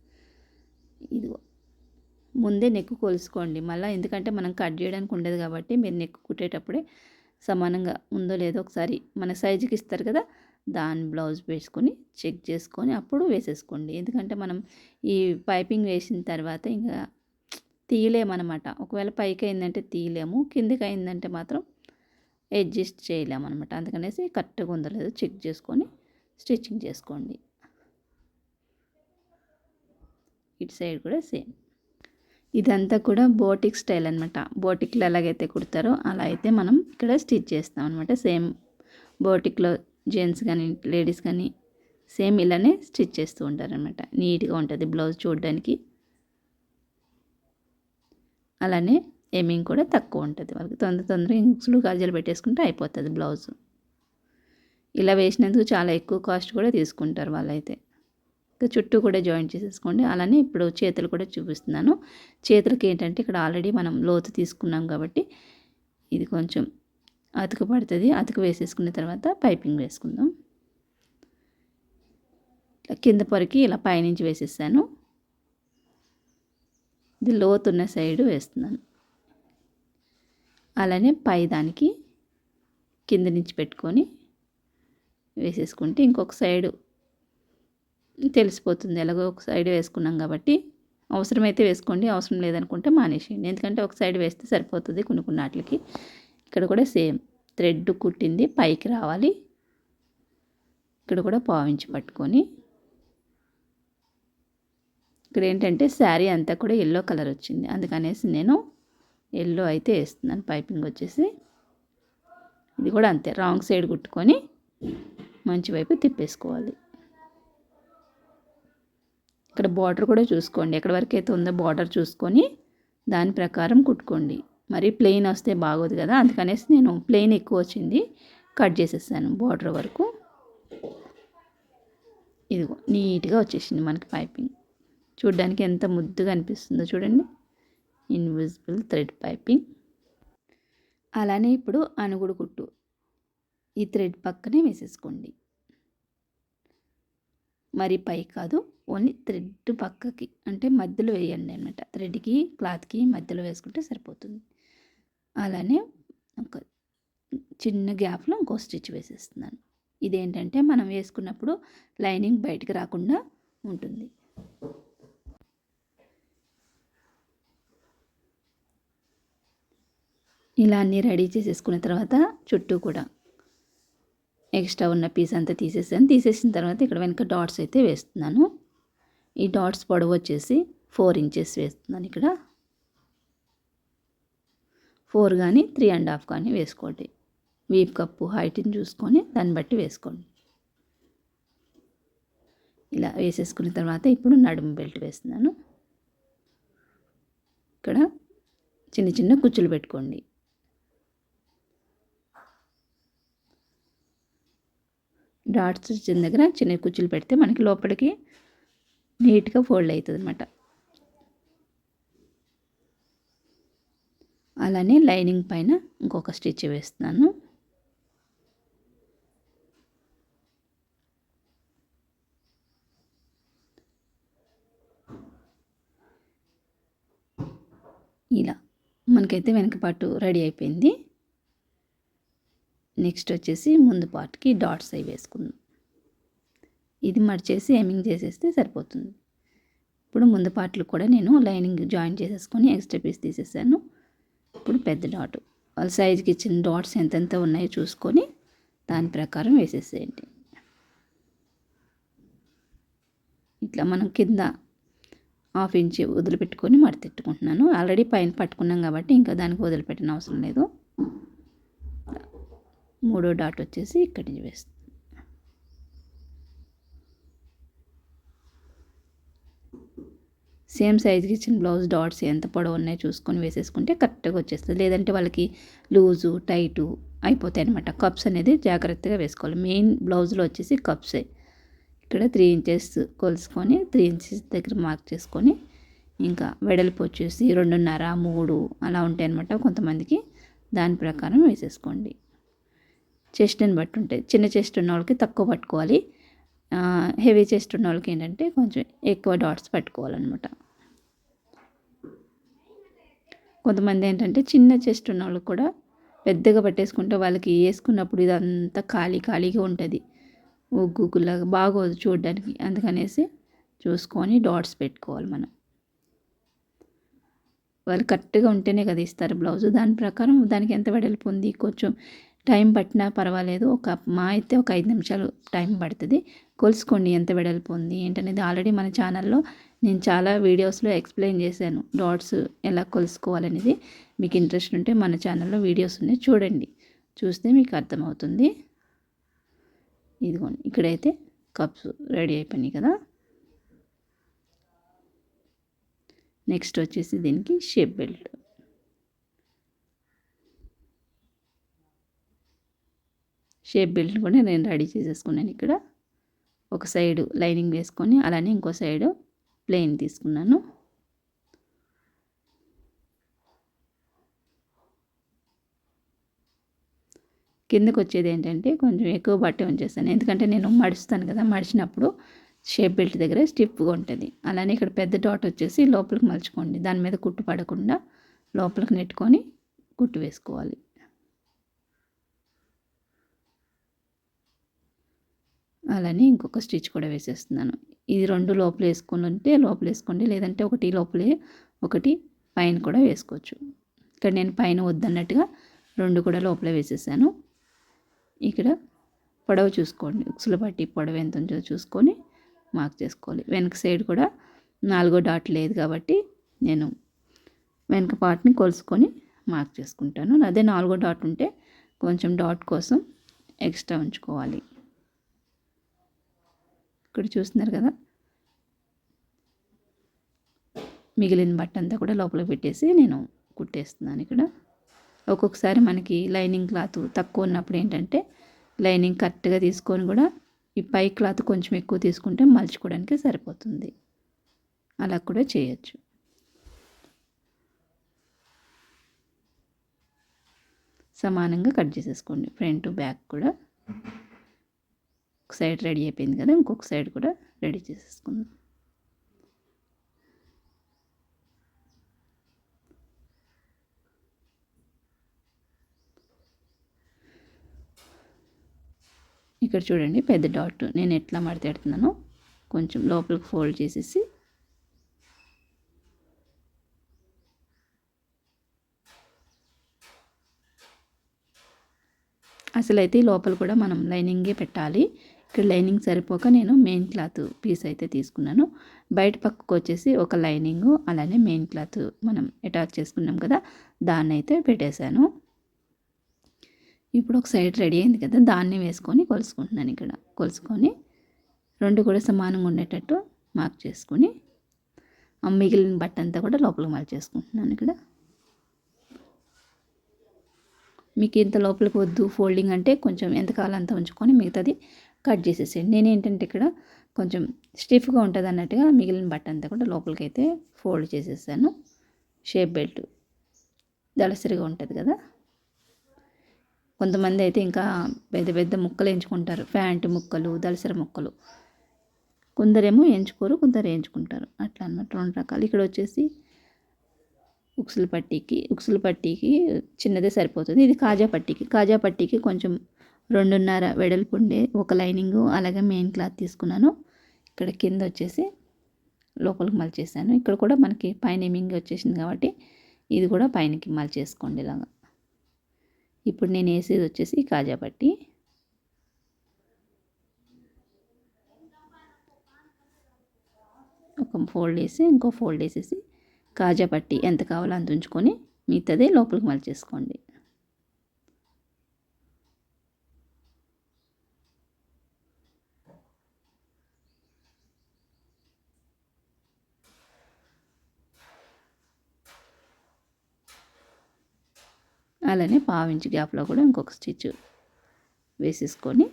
ఇదిగో ముందే నెక్ కొలుసుకోండి మళ్ళీ, ఎందుకంటే మనం కట్ చేయడానికి ఉండదు కాబట్టి మీరు నెక్ కుట్టేటప్పుడే సమానంగా ఉందో లేదో ఒకసారి మన సైజుకి ఇస్తారు కదా, దాని బ్లౌజ్ వేసుకొని చెక్ చేసుకొని అప్పుడు వేసేసుకోండి. ఎందుకంటే మనం ఈ పైపింగ్ వేసిన తర్వాత ఇంకా తీయలేమన్నమాట. ఒకవేళ పైకి అయిందంటే తీయలేము, కిందికి అయిందంటే మాత్రం అడ్జస్ట్ చేయలేము అనమాట. అందుకనేసి కరెక్ట్గా ఉందో లేదో చెక్ చేసుకొని స్టిచ్చింగ్ చేసుకోండి. ఇటు సైడ్ కూడా సేమ్. ఇదంతా కూడా బోటిక్ స్టైల్ అనమాట. బోటిక్లో ఎలాగైతే కుడతారో అలా అయితే మనం ఇక్కడ స్టిచ్ చేస్తాం అనమాట. సేమ్ బోటిక్లో జెంట్స్ కానీ లేడీస్ కానీ సేమ్ ఇలానే స్టిచ్ చేస్తూ ఉంటారనమాట. నీట్గా ఉంటుంది బ్లౌజ్ చూడడానికి. అలానే ఎమింగ్ కూడా తక్కువ ఉంటుంది వాళ్ళకి. తొందరగా ఇంక్స్లు గజ్జలు పెట్టేసుకుంటే అయిపోతుంది బ్లౌజ్. ఇలా వేసినందుకు చాలా ఎక్కువ కాస్ట్ కూడా తీసుకుంటారు వాళ్ళైతే. ఇంకా చుట్టూ కూడా జాయింట్ చేసేసుకోండి. అలానే ఇప్పుడు చేతులు కూడా చూపిస్తున్నాను. చేతులకి ఏంటంటే ఇక్కడ ఆల్రెడీ మనం లోతు తీసుకున్నాం కాబట్టి ఇది కొంచెం అతుకు పడుతుంది. అతుకు వేసేసుకున్న తర్వాత పైపింగ్ వేసుకుందాం. కింద పొరకి ఇలా పైనుంచి వేసేసాను. ఇది లోతున్న సైడు వేస్తున్నాను. అలానే పై దానికి కింద నుంచి పెట్టుకొని వేసేసుకుంటే ఇంకొక సైడు తెలిసిపోతుంది. ఎలాగో ఒక సైడ్ వేసుకున్నాం కాబట్టి అవసరమైతే వేసుకోండి, అవసరం లేదనుకుంటే మానేసేయండి. ఎందుకంటే ఒక సైడ్ వేస్తే సరిపోతుంది కొన్ని వాటికి. ఇక్కడ కూడా సేమ్ థ్రెడ్ కుట్టింది పైకి రావాలి. ఇక్కడ కూడా పావించి పట్టుకొని ఇక్కడ ఏంటంటే శారీ అంతా కూడా ఎల్లో కలర్ వచ్చింది, అందుకనేసి నేను ఎల్లో అయితే వేస్తున్నాను. పైపింగ్ వచ్చేసి ఇది కూడా అంతే రాంగ్ సైడ్ కుట్టుకొని మంచి వైపు తిప్పేసుకోవాలి. ఇక్కడ బార్డర్ కూడా చూసుకోండి, ఎక్కడి వరకు అయితే ఉందో బార్డర్ చూసుకొని దాని ప్రకారం కుట్టుకోండి. మరి ప్లెయిన్ వస్తే బాగోదు కదా, అందుకనేసి నేను ప్లెయిన్ ఎక్కువ వచ్చింది కట్ చేసేసాను బార్డర్ వరకు. ఇదిగో నీట్గా వచ్చేసింది మనకి పైపింగ్. చూడ్డానికి ఎంత ముద్దుగా అనిపిస్తుందో చూడండి, ఇన్విజిబుల్ థ్రెడ్ పైపింగ్. అలానే ఇప్పుడు అనుగుడు కుట్టు ఈ థ్రెడ్ పక్కనే వేసేసుకోండి. మరి పై కాదు, ఓన్లీ థ్రెడ్ పక్కకి అంటే మధ్యలో వేయండి అనమాట. థ్రెడ్కి క్లాత్కి మధ్యలో వేసుకుంటే సరిపోతుంది. అలానే ఒక చిన్న గ్యాప్లో ఇంకో స్టిచ్ వేసేస్తున్నాను. ఇదేంటంటే మనం వేసుకున్నప్పుడు లైనింగ్ బయటికి రాకుండా ఉంటుంది. ఇలా అన్నీ రెడీ చేసేసుకున్న తర్వాత చుట్టూ కూడా ఎక్స్ట్రా ఉన్న పీస్ అంతా తీసేసాను. తీసేసిన తర్వాత ఇక్కడ వెనక డాట్స్ అయితే వేస్తున్నాను. ఈ డాట్స్ పొడవు వచ్చేసి 4 ఇంచెస్ వేస్తున్నాను. ఇక్కడ 4 కానీ 3.5 కానీ వేసుకోండి. వీప్ కప్పు హైట్ని చూసుకొని దాన్ని బట్టి వేసుకోండి. ఇలా వేసేసుకున్న తర్వాత ఇప్పుడు నడుము బెల్ట్ వేస్తున్నాను. ఇక్కడ చిన్న చిన్న కుచ్చులు పెట్టుకోండి. డాట్స్ వచ్చిన దగ్గర చిన్న కుచ్చులు పెడితే మనకి లోపలికి నీట్గా ఫోల్డ్ అవుతుంది అనమాట. అలానే లైనింగ్ పైన ఇంకొక స్టిచ్ వేస్తున్నాను. ఇలా మనకైతే వెనక పార్ట్ రెడీ అయిపోయింది. నెక్స్ట్ వచ్చేసి ముందు పార్ట్కి డాట్స్ అవి వేసుకుందాం. ఇది మడిచేసి ఎమింగ్ చేసేస్తే సరిపోతుంది. ఇప్పుడు ముందు పార్ట్లు కూడా నేను లైనింగ్ జాయిన్ చేసేసుకొని ఎక్స్ట్రా పీస్ తీసేసాను. ఇప్పుడు పెద్ద డాట్ వాళ్ళ సైజుకి ఇచ్చిన డాట్స్ ఎంతెంత ఉన్నాయో చూసుకొని దాని ప్రకారం వేసేసేయండి. ఇట్లా మనం కింద 1/2 ఇంచ్ వదిలిపెట్టుకొని మడతెట్టుకుంటున్నాను. ఆల్రెడీ పైన పట్టుకున్నాం కాబట్టి ఇంకా దానికి వదిలిపెట్టిన అవసరం లేదు. మూడో డాట్ వచ్చేసి ఇక్కడి నుంచి వేస్తాను. సేమ్ సైజుకి ఇచ్చిన బ్లౌజ్ డాట్స్ ఎంత పొడవు ఉన్నాయో చూసుకొని వేసేసుకుంటే కరెక్ట్గా వచ్చేస్తుంది. లేదంటే వాళ్ళకి లూజు టైటు అయిపోతాయి అనమాట. కప్స్ అనేది జాగ్రత్తగా వేసుకోవాలి. మెయిన్ బ్లౌజ్లో వచ్చేసి కప్సే. ఇక్కడ 3 ఇంచెస్ కొలుసుకొని 3 ఇంచెస్ దగ్గర మార్క్ చేసుకొని ఇంకా వెడల్పు వచ్చేసి 2.5 3 అలా ఉంటాయి అనమాట కొంతమందికి. దాని ప్రకారం వేసేసుకోండి. చెస్ట్ని బట్టి ఉంటాయి. చిన్న చెస్ట్ ఉన్న వాళ్ళకి తక్కువ పట్టుకోవాలి. హెవీ చెస్ట్ ఉన్న వాళ్ళకి ఏంటంటే కొంచెం ఎక్కువ డాట్స్ పట్టుకోవాలన్నమాట. కొంతమంది ఏంటంటే చిన్న చెస్ట్ ఉన్న వాళ్ళకి కూడా పెద్దగా పట్టేసుకుంటే వాళ్ళకి వేసుకున్నప్పుడు ఇదంతా ఖాళీగా ఉంటుంది, ఉగ్గులాగా బాగోదు చూడడానికి. అందుకనేసి చూసుకొని డాట్స్ పెట్టుకోవాలి మనం. వాళ్ళు కరెక్ట్గా ఉంటేనే కదా ఇస్తారు బ్లౌజు. దాని ప్రకారం దానికి ఎంత వెడల్పు ఉంది, కొంచెం టైం పట్టినా పర్వాలేదు. అయితే ఒక 5 నిమిషాలు టైం పడుతుంది. కొలుసుకోండి ఎంత వెడల్పు ఉంది ఏంటనేది. ఆల్రెడీ మన ఛానల్లో నేను చాలా వీడియోస్లో ఎక్స్ప్లెయిన్ చేశాను డాట్స్ ఎలా కొలుసుకోవాలనేది. మీకు ఇంట్రెస్ట్ ఉంటే మన ఛానల్లో వీడియోస్ ఉన్నాయి, చూడండి. చూస్తే మీకు అర్థమవుతుంది. ఇదిగోండి ఇక్కడైతే కప్స్ రెడీ అయిపోయినాయి కదా. నెక్స్ట్ వచ్చేసి దీనికి షేప్ బెల్ట్. షేప్ బెల్ట్ కూడా నేను రెడీ చేసేసుకున్నాను. ఇక్కడ ఒక సైడు లైనింగ్ వేసుకొని అలానే ఇంకో సైడు ప్లెయిన్ తీసుకున్నాను. కిందకి వచ్చేది ఏంటంటే కొంచెం ఎక్కువ బట్టే ఉంచేస్తాను, ఎందుకంటే నేను మడుస్తాను కదా, మడిచినప్పుడు షేప్ బెల్ట్ దగ్గర స్టిఫ్గా ఉంటుంది. అలానే ఇక్కడ పెద్ద డాట్ వచ్చేసి లోపలికి మలుచుకోండి, దాని మీద కుట్టు పడకుండా లోపలికి నెట్టుకొని కుట్టు వేసుకోవాలి. అలానే ఇంకొక స్టిచ్ కూడా వేసేస్తున్నాను. ఇది 2 లోపల వేసుకొని ఉంటే లోపల వేసుకోండి, లేదంటే ఒకటి లోపలే ఒకటి పైన కూడా వేసుకోవచ్చు. ఇక్కడ నేను పైన వద్దన్నట్టుగా 2 కూడా లోపల వేసేసాను. ఇక్కడ పొడవు చూసుకోండి, ఉక్సుల పట్టి పొడవు ఎంత ఉందో చూసుకొని మార్క్ చేసుకోవాలి. వెనక సైడ్ కూడా 4వ డాట్ లేదు కాబట్టి నేను వెనక పార్ట్ని కొలుసుకొని మార్క్ చేసుకుంటాను. అదే 4వ డాట్ ఉంటే కొంచెం డాట్ కోసం ఎక్స్ట్రా ఉంచుకోవాలి. ఇక్కడ చూస్తున్నారు కదా, మిగిలిన బట్ట అంతా కూడా లోపలికి పెట్టేసి నేను కుట్టేస్తున్నాను. ఇక్కడ ఒక్కొక్కసారి మనకి లైనింగ్ క్లాత్ తక్కువ ఉన్నప్పుడు ఏంటంటే లైనింగ్ కరెక్ట్గా తీసుకొని కూడా ఈ పై క్లాత్ కొంచెం ఎక్కువ తీసుకుంటే మలుచుకోవడానికి సరిపోతుంది. అలా కూడా చేయొచ్చు. సమానంగా కట్ చేసేసుకోండి. ఫ్రంట్ బ్యాక్ కూడా ఒక సైడ్ రెడీ అయిపోయింది కదా, ఇంకొక సైడ్ కూడా రెడీ చేసేసుకుందాం. ఇక్కడ చూడండి, పెద్ద డాట్ నేను ఎట్లా మడతెడుతున్నానో కొంచెం లోపలికి ఫోల్డ్ చేసేసి అసలైతే లోపల కూడా మనం లైనింగే పెట్టాలి. ఇక్కడ లైనింగ్ సరిపోక నేను మెయిన్ క్లాత్ పీస్ అయితే తీసుకున్నాను. బయట పక్కకు వచ్చేసి ఒక లైనింగు అలానే మెయిన్ క్లాత్ మనం అటాచ్ చేసుకున్నాం కదా, దాన్ని అయితే పెట్టేశాను. ఇప్పుడు ఒక సైడ్ రెడీ అయింది కదా, దాన్ని వేసుకొని కొలుసుకుంటున్నాను. ఇక్కడ కొలుసుకొని 2 కూడా సమానంగా ఉండేటట్టు మార్క్ చేసుకొని మిగిలిన బట్ట అంతా కూడా లోపలికి మలిచేసుకుంటున్నాను. ఇక్కడ మీకు ఇంత లోపలికి వద్దు ఫోల్డింగ్ అంటే కొంచెం ఎంత కావాలో అంత ఉంచుకొని మిగతాది కట్ చేసేసేయండి. నేనేంటంటే ఇక్కడ కొంచెం స్టిఫ్గా ఉంటుంది అన్నట్టుగా మిగిలిన బట్ట అంతా కూడా లోపలికి అయితే ఫోల్డ్ చేసేసాను. షేప్ బెల్ట్ దళసరిగా ఉంటుంది కదా. కొంతమంది అయితే ఇంకా పెద్ద పెద్ద ముక్కలు ఎంచుకుంటారు, ప్యాంటు ముక్కలు, దళసరి ముక్కలు. కొందరేమో ఎంచుకోరు, కొందరు ఎంచుకుంటారు, అట్లా అన్నమాట. 2 రకాలు. ఇక్కడ వచ్చేసి ఉక్సుల పట్టీకి చిన్నదే సరిపోతుంది. ఇది కాజా పట్టీకి కొంచెం 2.5 వెడల్పు ఉండే ఒక లైనింగు అలాగే మెయిన్ క్లాత్ తీసుకున్నాను. ఇక్కడ కింద వచ్చేసి లోపలికి మలిచేసాను. ఇక్కడ కూడా మనకి పైన ఎమింగ్ వచ్చేసింది కాబట్టి ఇది కూడా పైనకి మలిచేసుకోండి ఇలాగా. ఇప్పుడు నేను వేసేది వచ్చేసి కాజా పట్టీ. ఒక ఫోల్డ్ వేసి ఇంకో ఫోల్డ్ వేసేసి కాజా పట్టీ ఎంత కావాలో అంత ఉంచుకొని మిగతాదే లోపలికి మలిచేసుకోండి. అలానే 1/2 ఇంచ్ గ్యాప్లో కూడా ఇంకొక స్టిచ్ వేసేసుకొని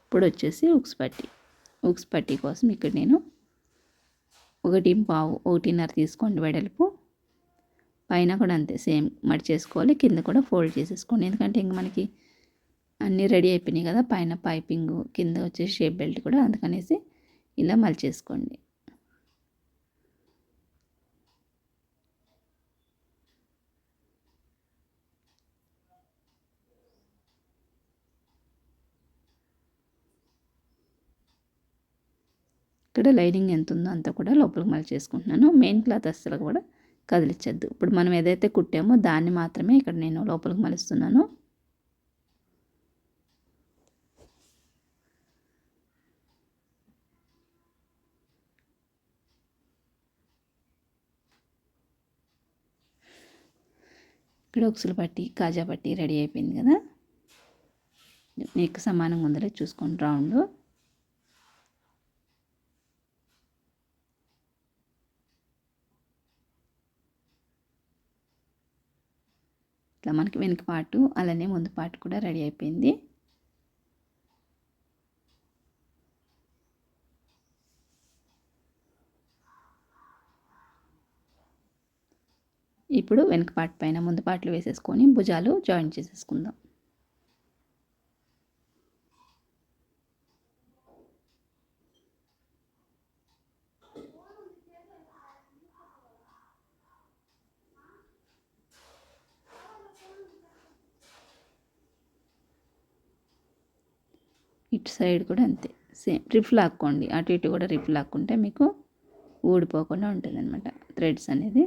ఇప్పుడు వచ్చేసి ఉక్స్ పట్టీ కోసం ఇక్కడ నేను 1.5 1.5 తీసుకోండి వెడల్పు. పైన కూడా అంతే సేమ్ మడిచేసుకోవాలి, కింద కూడా ఫోల్డ్ చేసేసుకోండి. ఎందుకంటే ఇంక మనకి అన్నీ రెడీ అయిపోయినాయి కదా, పైన పైపింగ్ కింద వచ్చేసి షేప్ బెల్ట్ కూడా, అందుకనేసి ఇలా మలిచేసుకోండి. ఇక్కడ లైనింగ్ ఎంత ఉందో అంతా కూడా లోపలికి మలిచేసుకుంటున్నాను. మెయిన్ క్లాత్ అస్సలు కూడా కదిలించద్దు. ఇప్పుడు మనం ఏదైతే కుట్టామో దాన్ని మాత్రమే ఇక్కడ నేను లోపలికి మలుస్తున్నాను. ఇక్కడ ఉక్సుల పట్టీ కాజా పట్టీ రెడీ అయిపోయింది కదా. నెక్ సమానంగా ఉందలే చూసుకోండి రౌండ్. ఇట్లా మనకి వెనుక పార్టు అలానే ముందు పార్ట్ కూడా రెడీ అయిపోయింది. ఇప్పుడు వెనుక పార్ట్ పైన ముందు పార్ట్లు వేసేసుకొని భుజాలు జాయింట్ చేసేసుకుందాం. ఇటు సైడ్ కూడా అంతే సేమ్ రిప్ లాక్కోండి. అటు ఇటు కూడా రిప్ లాక్కుంటే మీకు ఊడిపోకుండా ఉంటుంది అనమాట థ్రెడ్స్ అనేది.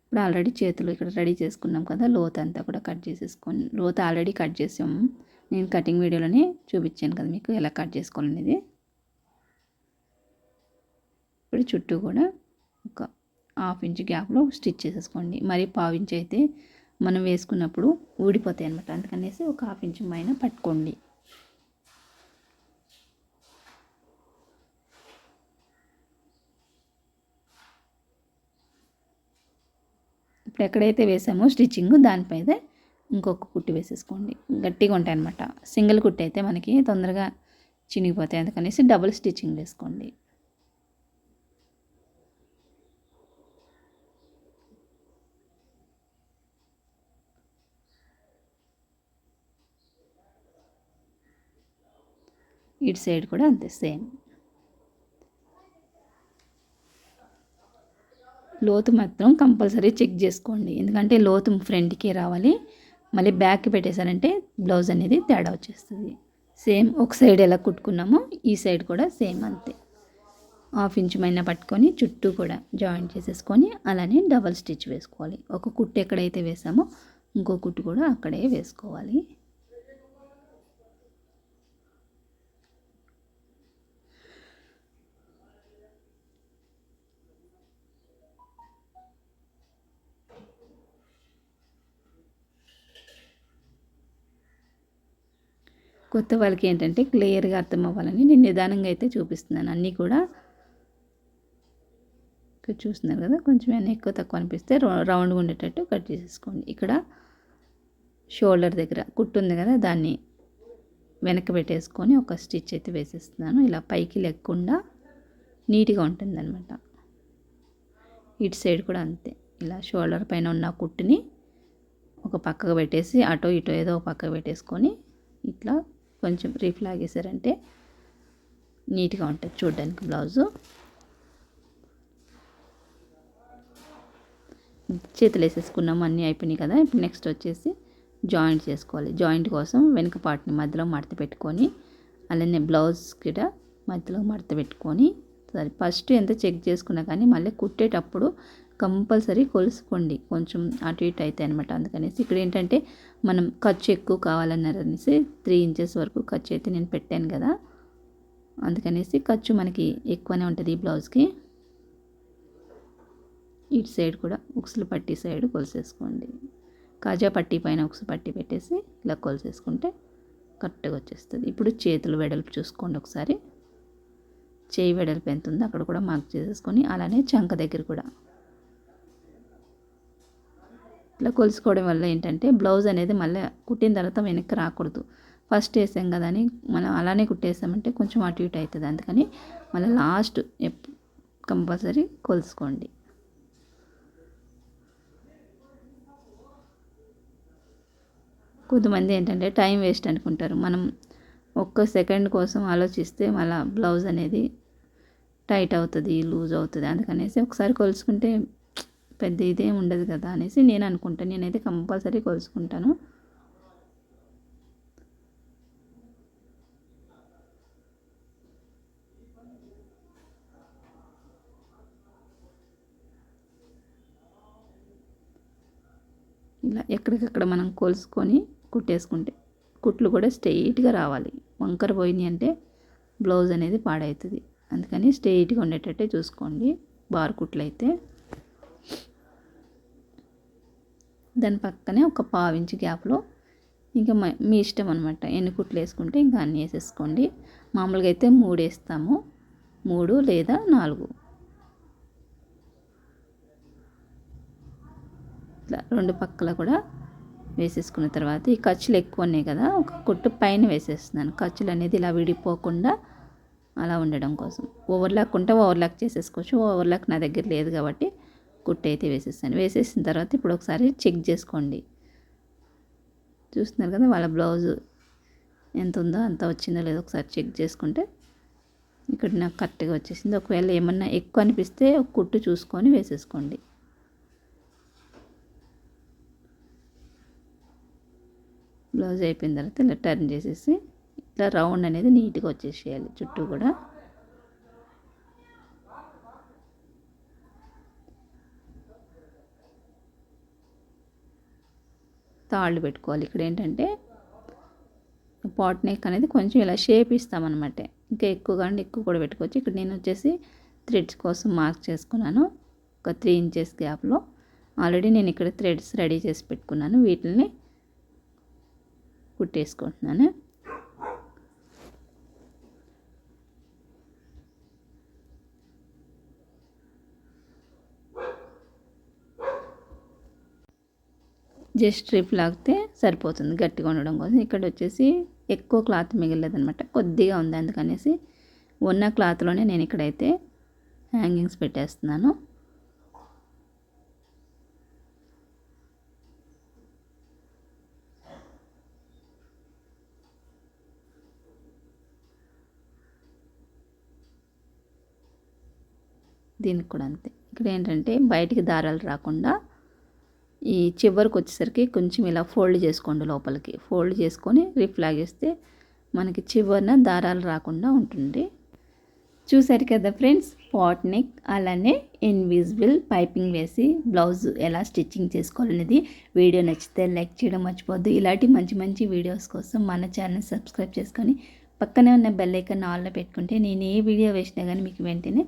ఇప్పుడు ఆల్రెడీ చేతులు ఇక్కడ రెడీ చేసుకున్నాం కదా, లోత్ అంతా కూడా కట్ చేసేసుకొని, లోత్ ఆల్రెడీ కట్ చేసాము. నేను కటింగ్ వీడియోలోనే చూపించాను కదా మీకు ఎలా కట్ చేసుకోవాలనేది. ఇప్పుడు చుట్టూ కూడా ఒక 1/2 ఇంచ్ గ్యాప్లో స్టిచ్ చేసేసుకోండి. మరి 1/4 ఇంచ్ అయితే మనం వేసుకున్నప్పుడు ఊడిపోతాయి అనమాట. అందుకనేసి ఒక 1/2 ఇంచ్ పైన పట్టుకోండి. ఇప్పుడు ఎక్కడైతే వేసామో స్టిచ్చింగ్ దానిపైన ఇంకొక కుట్టు వేసేసుకోండి. గట్టిగా ఉంటాయి అనమాట. సింగిల్ కుట్టు అయితే మనకి తొందరగా చినిగిపోతాయి. అందుకనేసి డబుల్ స్టిచ్చింగ్ వేసుకోండి. ఇటు సైడ్ కూడా అంతే సేమ్. లోతు మాత్రం కంపల్సరీ చెక్ చేసుకోండి. ఎందుకంటే లోతు ఫ్రంట్కి రావాలి. మళ్ళీ బ్యాక్ పెట్టేశారంటే బ్లౌజ్ అనేది తేడా వచ్చేస్తుంది. సేమ్ ఒక సైడ్ ఎలా కుట్టుకున్నామో ఈ సైడ్ కూడా సేమ్ అంతే. 1/2 ఇంచ్ పైన పట్టుకొని చుట్టూ కూడా జాయింట్ చేసేసుకొని అలానే డబల్ స్టిచ్ వేసుకోవాలి. ఒక కుట్టు ఎక్కడైతే వేసామో ఇంకో కుట్టు కూడా అక్కడే వేసుకోవాలి. కొత్త వాళ్ళకి ఏంటంటే క్లియర్గా అర్థం అవ్వాలని నేను నిదానంగా అయితే చూపిస్తున్నాను. అన్నీ కూడా ఇక్కడ చూస్తున్నారు కదా, కొంచెం ఏమైనా ఎక్కువ తక్కువ అనిపిస్తే రౌండ్గా ఉండేటట్టు కట్ చేసేసుకోండి. ఇక్కడ షోల్డర్ దగ్గర కుట్టు ఉంది కదా, దాన్ని వెనక్కి పెట్టేసుకొని ఒక స్టిచ్ అయితే వేసేస్తున్నాను. ఇలా పైకి లేకుండా నీట్గా ఉంటుంది అనమాట. ఇటు సైడ్ కూడా అంతే. ఇలా షోల్డర్ పైన ఉన్న కుట్టుని ఒక పక్కకు పెట్టేసి అటో ఇటో ఏదో ఒక పక్కకు పెట్టేసుకొని ఇట్లా కొంచెం రీఫ్ లాగేసారంటే నీట్గా ఉంటుంది చూడడానికి బ్లౌజు. చేతులు వేసేసుకున్నాము, అన్నీ అయిపోయినాయి కదా. ఇప్పుడు నెక్స్ట్ వచ్చేసి జాయింట్ చేసుకోవాలి. జాయింట్ కోసం వెనుక పార్ట్ని మధ్యలో మడత పెట్టుకొని అలానే బ్లౌజ్ కూడా మధ్యలో మడత పెట్టుకొని సరే ఫస్ట్ ఎంత చెక్ చేసుకున్నా కానీ మళ్ళీ కుట్టేటప్పుడు కంపల్సరీ కొలుసుకోండి. కొంచెం అటు ఇటు అయితే అనమాట. అందుకనేసి ఇక్కడ ఏంటంటే మనం ఖర్చు ఎక్కువ కావాలన్నారనేసి 3 ఇంచెస్ వరకు ఖర్చు అయితే నేను పెట్టాను కదా, అందుకనేసి ఖర్చు మనకి ఎక్కువనే ఉంటుంది ఈ బ్లౌజ్కి. ఇటు సైడ్ కూడా ఉక్సులు పట్టి సైడ్ కొలిసేసుకోండి. కాజా పట్టీ పైన ఉక్సు పట్టి పెట్టేసి ఇలా కొలిసేసుకుంటే కరెక్ట్గా వచ్చేస్తుంది. ఇప్పుడు చేతులు వెడల్పు చూసుకోండి ఒకసారి. చేయి వెడల్పు ఎంత ఉందో అక్కడ కూడా మార్క్ చేసేసుకొని అలానే చంక దగ్గర కూడా ఇట్లా కొలుసుకోవడం వల్ల ఏంటంటే బ్లౌజ్ అనేది మళ్ళీ కుట్టిన తర్వాత వెనక్కి రాకూడదు. ఫస్ట్ వేసాం కదా అని మనం అలానే కుట్టేసామంటే కొంచెం అటు ఇటు అవుతుంది. అందుకని మళ్ళీ లాస్ట్ కంపల్సరీ కొలుసుకోండి. కొంతమంది ఏంటంటే టైం వేస్ట్ అనుకుంటారు. మనం ఒక్క సెకండ్ కోసం ఆలోచిస్తే మళ్ళీ బ్లౌజ్ అనేది టైట్ అవుతుంది, లూజ్ అవుతుంది. అందుకనేసి ఒకసారి కొలుసుకుంటే పెద్ద ఇదేం ఉండదు కదా అనేసి నేను అనుకుంటాను. నేనైతే కంపల్సరీ కొలుసుకుంటాను. ఇలా ఎక్కడికక్కడ మనం కొలుసుకొని కుట్టేసుకుంటే కుట్లు కూడా స్ట్రెయిట్గా రావాలి. వంకర పోయినాయి అంటే బ్లౌజ్ అనేది పాడవుతుంది. అందుకని స్ట్రెయిట్గా ఉండేటట్టే చూసుకోండి బార్ కుట్లు అయితే. దాని పక్కనే ఒక 1/2 ఇంచ్ గ్యాప్లో ఇంకా మీ ఇష్టం అనమాట. ఎన్ని కుట్లు వేసుకుంటే ఇంకా అన్నీ వేసేసుకోండి. మామూలుగా అయితే 3 వేస్తాము. 3 లేదా 4 ఇట్లా 2 పక్కల కూడా వేసేసుకున్న తర్వాత ఈ ఖర్చులు ఎక్కువ ఉన్నాయి కదా, ఒక కుట్టు పైన వేసేస్తున్నాను. ఖర్చులు అనేది ఇలా విడిపోకుండా అలా ఉండడం కోసం. ఓవర్లాక్ ఉంటే ఓవర్లాక్ చేసేసుకోవచ్చు. ఓవర్లాక్ నా దగ్గర లేదు కాబట్టి కుట్టు అయితే వేసేస్తాను. వేసేసిన తర్వాత ఇప్పుడు ఒకసారి చెక్ చేసుకోండి. చూస్తున్నారు కదా వాళ్ళ బ్లౌజు ఎంత ఉందో అంత వచ్చిందో లేదో ఒకసారి చెక్ చేసుకుంటే ఇక్కడ నాకు కరెక్ట్గా వచ్చేసింది. ఒకవేళ ఏమన్నా ఎక్కువ అనిపిస్తే ఒక కుట్టు చూసుకొని వేసేసుకోండి. బ్లౌజ్ అయిపోయిన తర్వాత ఇలా టర్న్ చేసేసి ఇట్లా రౌండ్ అనేది నీట్గా వచ్చేసేయాలి చుట్టూ కూడా. తాళ్ళు పెట్టుకోవాలి. ఇక్కడ ఏంటంటే పాట్ నెక్ అనేది కొంచెం ఇలా షేప్ ఇస్తామన్నమాట. ఇంకా ఎక్కువ కానీ ఎక్కువ కూడా పెట్టుకోవచ్చు. ఇక్కడ నేను వచ్చేసి థ్రెడ్స్ కోసం మార్క్ చేసుకున్నాను. ఒక 3 ఇంచెస్ గ్యాప్లో ఆల్రెడీ నేను ఇక్కడ థ్రెడ్స్ రెడీ చేసి పెట్టుకున్నాను. వీటిని కుట్టేసుకుంటున్నాను. జస్ట్ స్ట్రిప్ లాగితే సరిపోతుంది గట్టిగా ఉండడం కోసం. ఇక్కడ వచ్చేసి ఎక్కువ క్లాత్ మిగలలేదనమాట, కొద్దిగా ఉంది. అందుకనేసి ఉన్న క్లాత్లోనే నేను ఇక్కడైతే హ్యాంగింగ్స్ పెట్టేస్తున్నాను. దీనికి కూడా అంతే. ఇక్కడ ఏంటంటే బయటికి దారాలు రాకుండా ఈ చివరికి వచ్చేసరికి కొంచెం ఇలా ఫోల్డ్ చేసుకోండి. లోపలికి ఫోల్డ్ చేసుకొని రిప్ లాగేస్తే మనకి చివరన దారాలు రాకుండా ఉంటుంది. చూసారు కదా ఫ్రెండ్స్, పాట్ నెక్ అలానే ఇన్విజిబుల్ పైపింగ్ వేసి బ్లౌజ్ ఎలా స్టిచ్చింగ్ చేసుకోవాలనేది. వీడియో నచ్చితే లైక్ చేయడం మర్చిపోద్దు. ఇలాంటి మంచి మంచి వీడియోస్ కోసం మన ఛానల్ సబ్స్క్రైబ్ చేసుకొని పక్కనే ఉన్న బెల్ ఐకాన్ ఆన్లో పెట్టుకుంటే నేను ఏ వీడియో వేసినా కానీ మీకు వెంటనే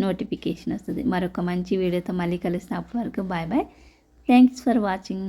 నోటిఫికేషన్ వస్తుంది. మరొక మంచి వీడియోతో మళ్ళీ కలుస్తాను. అప్పటి వరకు bye bye. Thanks for watching.